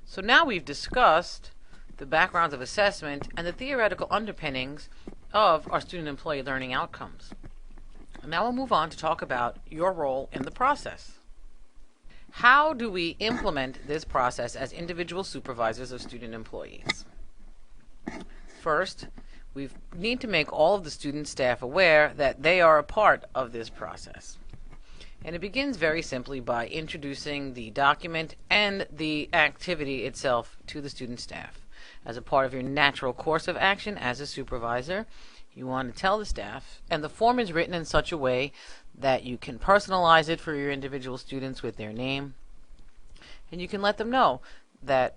So now we've discussed the backgrounds of assessment and the theoretical underpinnings of our student-employee learning outcomes. Now we'll move on to talk about your role in the process. How do we implement this process as individual supervisors of student employees? First, we need to make all of the student staff aware that they are a part of this process. And it begins very simply by introducing the document and the activity itself to the student staff. As a part of your natural course of action as a supervisor, you want to tell the staff, and the form is written in such a way that you can personalize it for your individual students with their name, and you can let them know that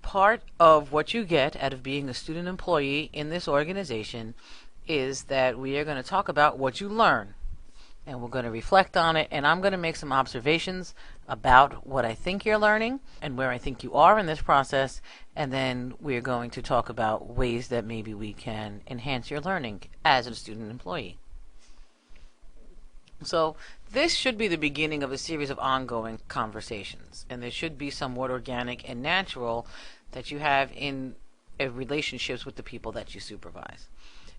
part of what you get out of being a student employee in this organization is that we are going to talk about what you learn, and we're going to reflect on it, and I'm going to make some observations about what I think you're learning and where I think you are in this process, and then we're going to talk about ways that maybe we can enhance your learning as a student employee. So this should be the beginning of a series of ongoing conversations, and there should be somewhat organic and natural that you have in relationships with the people that you supervise.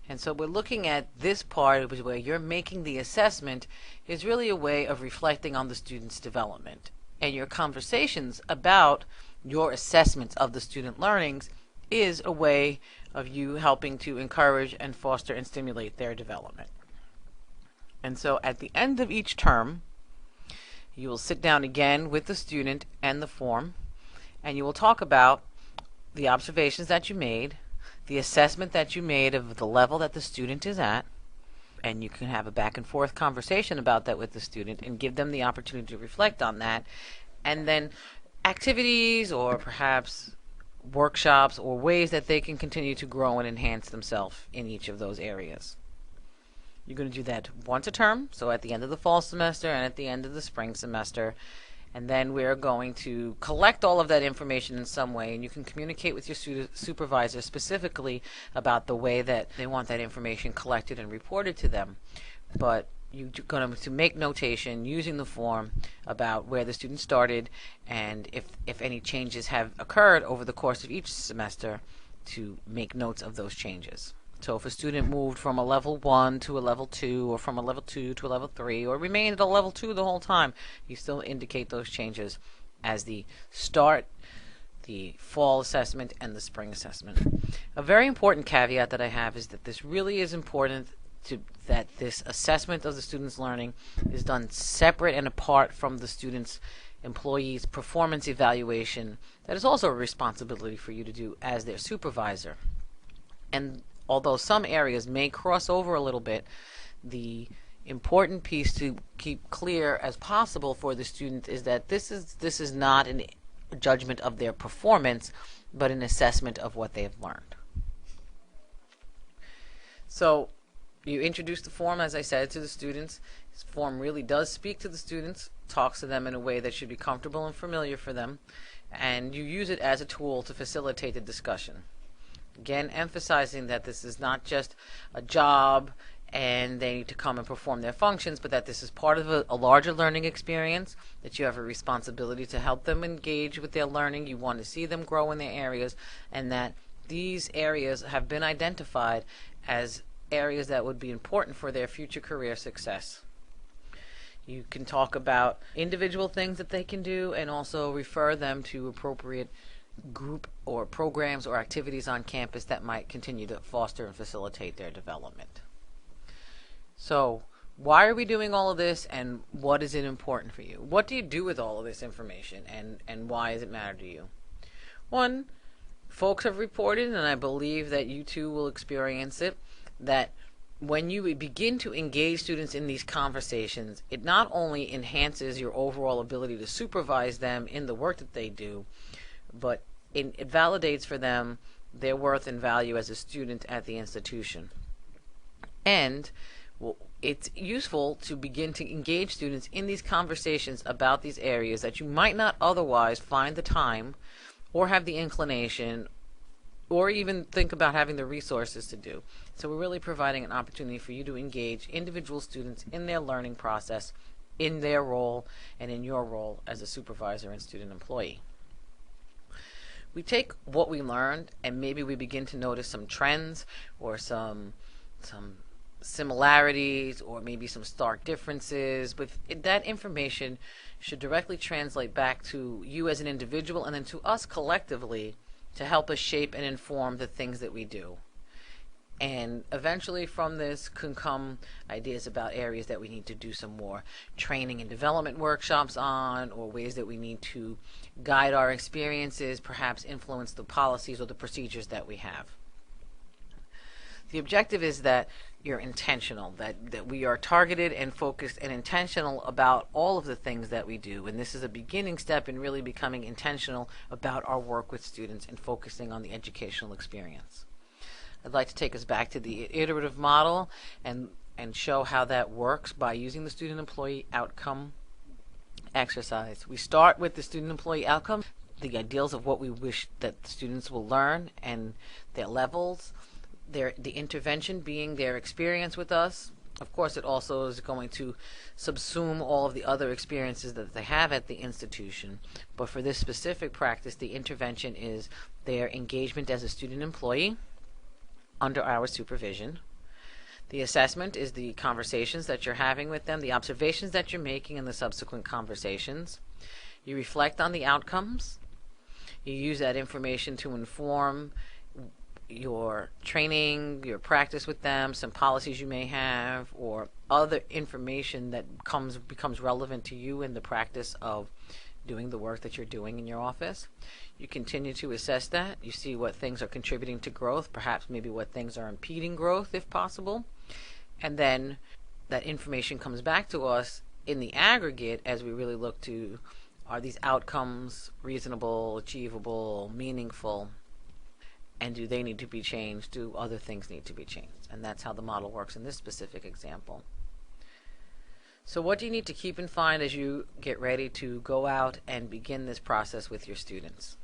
And so we're looking at this part where you're making the assessment is really a way of reflecting on the student's development. And your conversations about your assessments of the student learnings is a way of you helping to encourage and foster and stimulate their development. And so at the end of each term, you will sit down again with the student and the form, and you will talk about the observations that you made, the assessment that you made of the level that the student is at, and you can have a back and forth conversation about that with the student and give them the opportunity to reflect on that, and then activities or perhaps workshops or ways that they can continue to grow and enhance themselves in each of those areas. You're going to do that once a term, so at the end of the fall semester and at the end of the spring semester. And then we're going to collect all of that information in some way, and you can communicate with your supervisor specifically about the way that they want that information collected and reported to them. But you're going to make notation using the form about where the student started and if any changes have occurred over the course of each semester, to make notes of those changes. So if a student moved from a level 1 to a level 2, or from a level 2 to a level 3, or remained at a level 2 the whole time, you still indicate those changes as the start, the fall assessment, and the spring assessment. A very important caveat that I have is that this really is important that this assessment of the student's learning is done separate and apart from the student's employee's performance evaluation. That is also a responsibility for you to do as their supervisor. And although some areas may cross over a little bit, the important piece to keep clear as possible for the student is that this is not a judgment of their performance, but an assessment of what they have learned. So you introduce the form, as I said, to the students. This form really does speak to the students, talks to them in a way that should be comfortable and familiar for them, and you use it as a tool to facilitate the discussion. Again, emphasizing that this is not just a job and they need to come and perform their functions, but that this is part of a larger learning experience, that you have a responsibility to help them engage with their learning. You want to see them grow in their areas, and that these areas have been identified as areas that would be important for their future career success. You can talk about individual things that they can do and also refer them to appropriate group or programs or activities on campus that might continue to foster and facilitate their development. So why are we doing all of this, and what is it important for you? What do you do with all of this information, and why does it matter to you? One, folks have reported, and I believe that you too will experience it, that when you begin to engage students in these conversations, it not only enhances your overall ability to supervise them in the work that they do, but it validates for them their worth and value as a student at the institution. And it's useful to begin to engage students in these conversations about these areas that you might not otherwise find the time or have the inclination or even think about having the resources to do. So we're really providing an opportunity for you to engage individual students in their learning process, in their role, and in your role as a supervisor and student employee. We take what we learned and maybe we begin to notice some trends or some similarities or maybe some stark differences, but that information should directly translate back to you as an individual and then to us collectively to help us shape and inform the things that we do. And eventually from this can come ideas about areas that we need to do some more training and development workshops on, or ways that we need to guide our experiences, perhaps influence the policies or the procedures that we have. The objective is that you're intentional, that we are targeted and focused and intentional about all of the things that we do. And this is a beginning step in really becoming intentional about our work with students and focusing on the educational experience. I'd like to take us back to the iterative model and show how that works by using the student-employee outcome exercise. We start with the student-employee outcome, the ideals of what we wish that the students will learn and their levels, the intervention being their experience with us. Of course, it also is going to subsume all of the other experiences that they have at the institution. But for this specific practice, the intervention is their engagement as a student-employee under our supervision. The assessment is the conversations that you're having with them, the observations that you're making, and the subsequent conversations. You reflect on the outcomes. You use that information to inform your training, your practice with them, some policies you may have, or other information that becomes relevant to you in the practice of doing the work that you're doing in your office. You continue to assess that. You see what things are contributing to growth, perhaps maybe what things are impeding growth if possible. And then that information comes back to us in the aggregate as we really look to, are these outcomes reasonable, achievable, meaningful, and do they need to be changed? Do other things need to be changed? And that's how the model works in this specific example. So what do you need to keep in mind as you get ready to go out and begin this process with your students?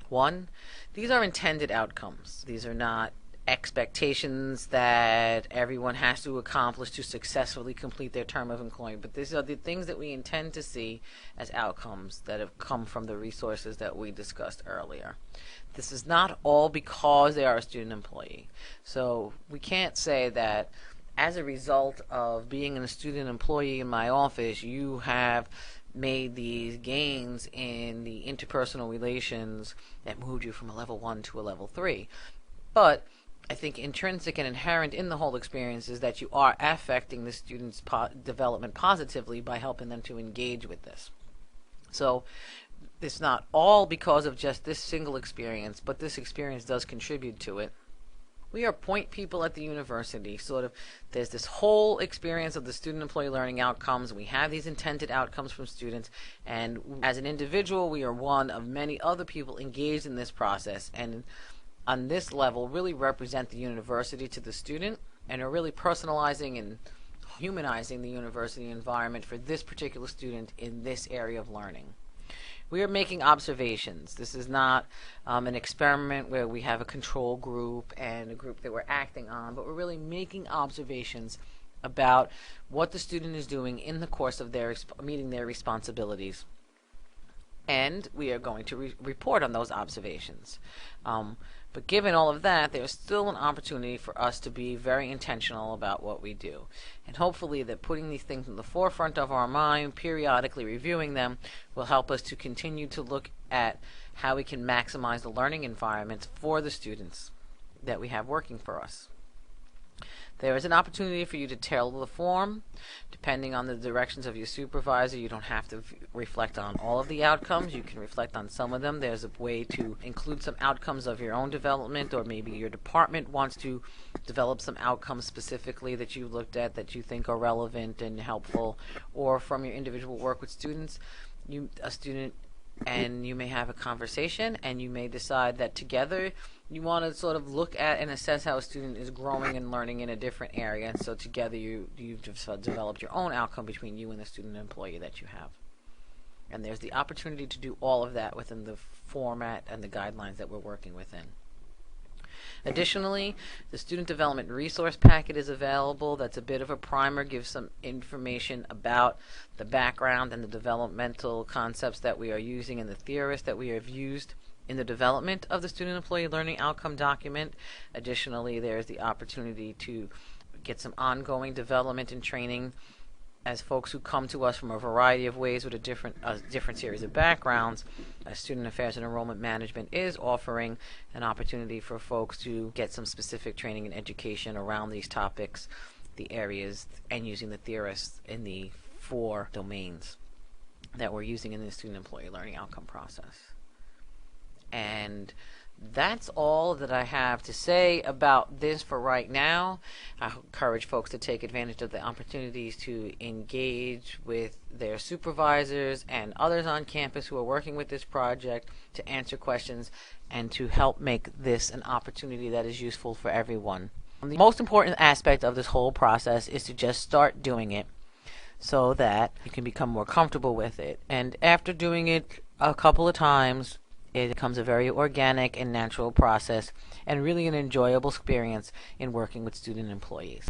One, these are intended outcomes. These are not expectations that everyone has to accomplish to successfully complete their term of employment, but these are the things that we intend to see as outcomes that have come from the resources that we discussed earlier. This is not all because they are a student employee. So we can't say that as a result of being a student employee in my office, you have made these gains in the interpersonal relations that moved you from a level 1 to a level 3. But I think intrinsic and inherent in the whole experience is that you are affecting the student's development positively by helping them to engage with this. So it's not all because of just this single experience, but this experience does contribute to it. We are point people at the university. There's this whole experience of the student-employee learning outcomes. We have these intended outcomes from students, and as an individual, we are one of many other people engaged in this process, and on this level, really represent the university to the student, and are really personalizing and humanizing the university environment for this particular student in this area of learning. We are making observations. This is not an experiment where we have a control group and a group that we're acting on, but we're really making observations about what the student is doing in the course of their meeting their responsibilities. And we are going to report on those observations. But given all of that, there's still an opportunity for us to be very intentional about what we do. And hopefully that putting these things in the forefront of our mind, periodically reviewing them, will help us to continue to look at how we can maximize the learning environments for the students that we have working for us. There is an opportunity for you to tailor the form. Depending on the directions of your supervisor, you don't have to reflect on all of the outcomes. You can reflect on some of them. There's a way to include some outcomes of your own development, or maybe your department wants to develop some outcomes specifically that you looked at that you think are relevant and helpful, or from your individual work with students, a student and you may have a conversation, and you may decide that together you want to sort of look at and assess how a student is growing and learning in a different area. And so together you've just developed your own outcome between you and the student employee that you have. And there's the opportunity to do all of that within the format and the guidelines that we're working within. Additionally, the Student Development Resource Packet is available. That's a bit of a primer, gives some information about the background and the developmental concepts that we are using and the theorists that we have used in the development of the student employee learning outcome document. Additionally, there's the opportunity to get some ongoing development and training as folks who come to us from a variety of ways with a different series of backgrounds. Student Affairs and Enrollment Management is offering an opportunity for folks to get some specific training and education around these topics, the areas, and using the theorists in the 4 domains that we're using in the student employee learning outcome process. And that's all that I have to say about this for right now. I encourage folks to take advantage of the opportunities to engage with their supervisors and others on campus who are working with this project to answer questions and to help make this an opportunity that is useful for everyone. The most important aspect of this whole process is to just start doing it so that you can become more comfortable with it. And after doing it a couple of times, it becomes a very organic and natural process and really an enjoyable experience in working with student employees.